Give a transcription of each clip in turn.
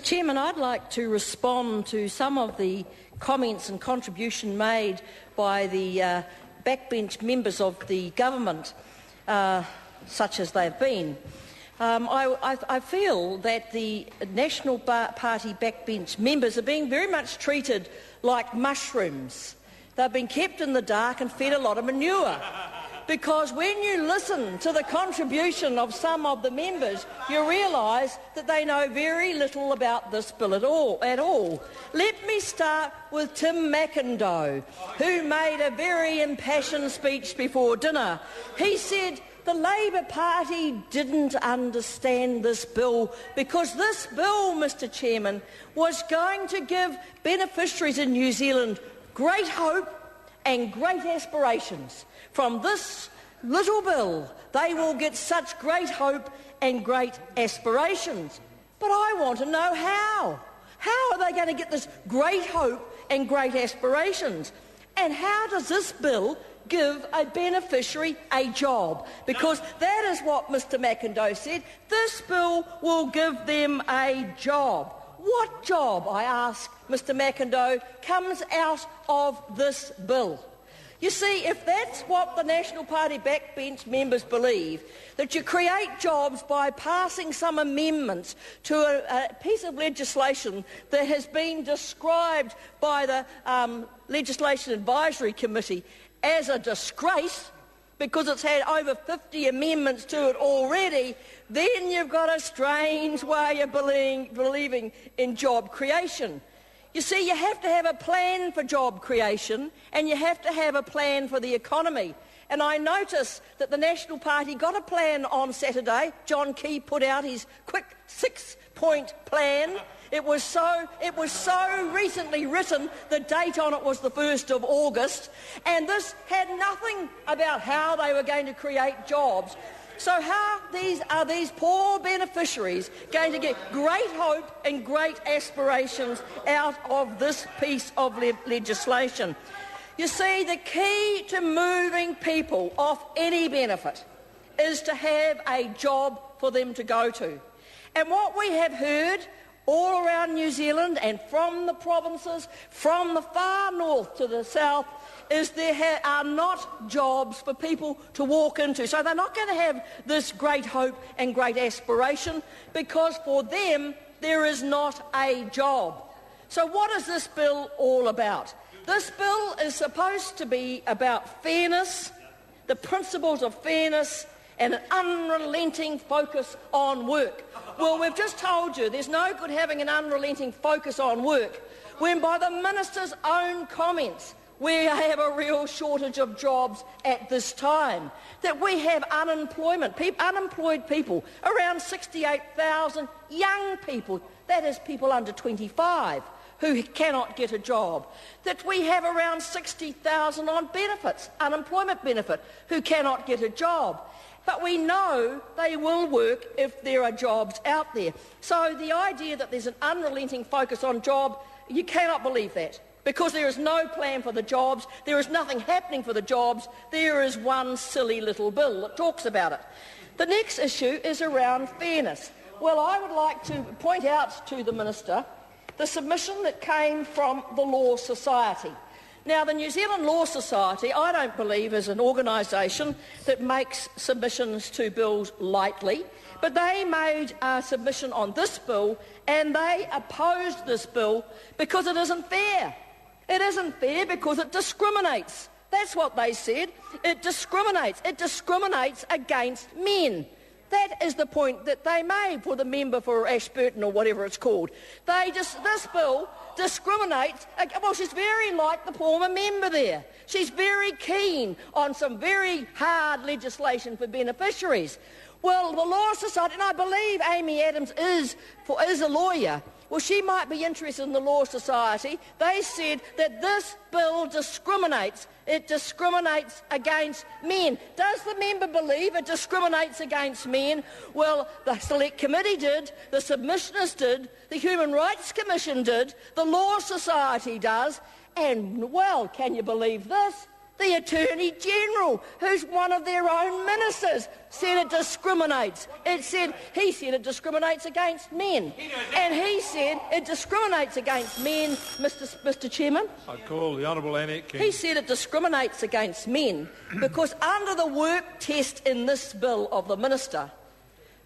Chairman, I'd like to respond to some of the comments and contribution made by the backbench members of the government, such as they've been. I feel that the National Party backbench members are being very much treated like mushrooms. They've been kept in the dark and fed a lot of manure. Because when you listen to the contribution of some of the members, you realise that they know very little about this bill at all. Let me start with Tim McIndoe, who made a very impassioned speech before dinner. He said the Labour Party didn't understand this bill because this bill, Mr Chairman, was going to give beneficiaries in New Zealand great hope and great aspirations. From this little bill, they will get such great hope and great aspirations. But I want to know how. How are they going to get this great hope and great aspirations? And how does this bill give a beneficiary a job? Because that is what Mr McIndoe said. This bill will give them a job. What job, I ask Mr McIndoe, comes out of this bill? You see, if that's what the National Party backbench members believe, that you create jobs by passing some amendments to a piece of legislation that has been described by the Legislation Advisory Committee as a disgrace, because it's had over 50 amendments to it already, then you've got a strange way of believing in job creation. You see, you have to have a plan for job creation and you have to have a plan for the economy. And I notice that the National Party got a plan on Saturday. John Key put out his quick 6-point plan. It was so recently written, the date on it was the 1st of August, and this had nothing about how they were going to create jobs. So how are these poor beneficiaries going to get great hope and great aspirations out of this piece of legislation? You see, the key to moving people off any benefit is to have a job for them to go to. And what we have heard all around New Zealand and from the provinces, from the far north to the south, is there are not jobs for people to walk into. So they're not going to have this great hope and great aspiration because for them there is not a job. So what is this bill all about? This bill is supposed to be about fairness, the principles of fairness and an unrelenting focus on work. Well, we've just told you there's no good having an unrelenting focus on work when by the Minister's own comments we have a real shortage of jobs at this time, that we have unemployment, unemployed people, around 68,000 young people, that is people under 25, who cannot get a job, that we have around 60,000 on benefits, unemployment benefit, who cannot get a job. But we know they will work if there are jobs out there. So the idea that there's an unrelenting focus on job, you cannot believe that. Because there is no plan for the jobs, there is nothing happening for the jobs, there is one silly little bill that talks about it. The next issue is around fairness. Well, I would like to point out to the Minister the submission that came from the Law Society. Now, the New Zealand Law Society, I don't believe, is an organisation that makes submissions to bills lightly, but they made a submission on this bill and they opposed this bill because it isn't fair. It isn't fair because it discriminates. That's what they said. It discriminates. It discriminates against men. That is the point that they made for the member for Ashburton or whatever it's called. This bill discriminates. Well, she's very like the former member there. She's very keen on some very hard legislation for beneficiaries. Well, the Law Society, and I believe Amy Adams is a lawyer. Well, she might be interested in the Law Society. They said that this bill discriminates. It discriminates against men. Does the member believe it discriminates against men? Well, the Select Committee did, the submissioners did, the Human Rights Commission did, the Law Society does, and, well, can you believe this? The Attorney-General, who's one of their own ministers, said it discriminates. He said it discriminates against men. And he said it discriminates against men, Mr Chairman. I call the Honourable Annette King. He said it discriminates against men because under the work test in this bill of the minister,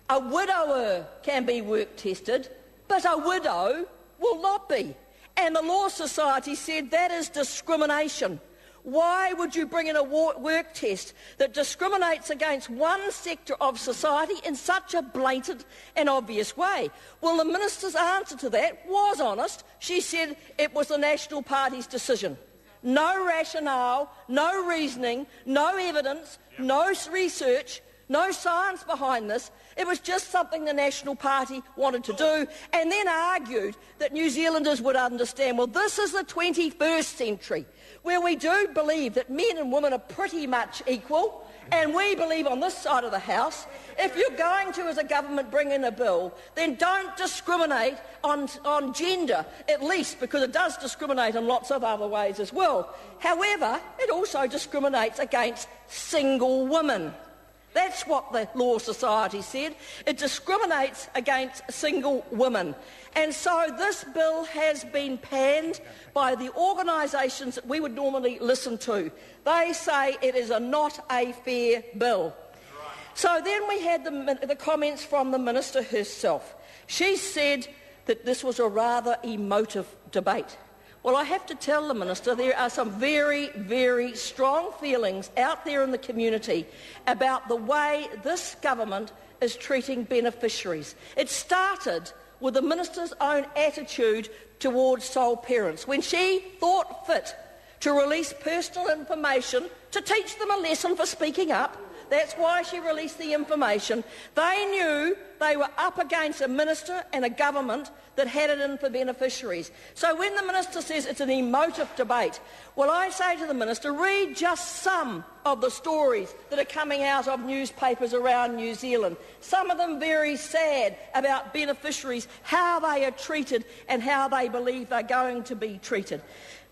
a widower can be work tested, but a widow will not be. And the Law Society said that is discrimination. Why would you bring in a work test that discriminates against one sector of society in such a blatant and obvious way? Well, the minister's answer to that was honest. She said it was the National Party's decision. No rationale, no reasoning, no evidence, no research, no science behind this. It was just something the National Party wanted to do, and then argued that New Zealanders would understand, well, this is the 21st century, where we do believe that men and women are pretty much equal, and we believe on this side of the House, if you're going to, as a government, bring in a bill, then don't discriminate on gender, at least, because it does discriminate in lots of other ways as well. However, it also discriminates against single women. That's what the Law Society said. It discriminates against single women. And so this bill has been panned by the organisations that we would normally listen to. They say it is not a fair bill. So then we had the comments from the Minister herself. She said that this was a rather emotive debate. Well, I have to tell the Minister there are some very, very strong feelings out there in the community about the way this government is treating beneficiaries. It started with the Minister's own attitude towards sole parents when she thought fit to release personal information to teach them a lesson for speaking up. That's why she released the information. They knew they were up against a minister and a government that had it in for beneficiaries. So when the minister says it's an emotive debate, well, I say to the minister, read just some of the stories that are coming out of newspapers around New Zealand. Some of them very sad about beneficiaries, how they are treated and how they believe they're going to be treated.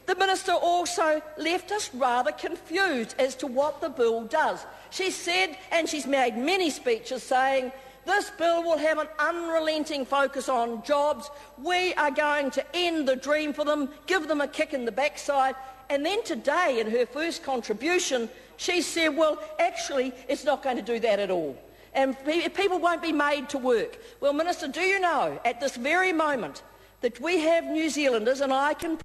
The minister also left us rather confused as to what the bill does. She said, and she's made many speeches saying, this bill will have an unrelenting focus on jobs. We are going to end the dream for them, give them a kick in the backside. And then today, in her first contribution, she said, well, actually, it's not going to do that at all. And people won't be made to work. Well, Minister, do you know, at this very moment, that we have New Zealanders, and I can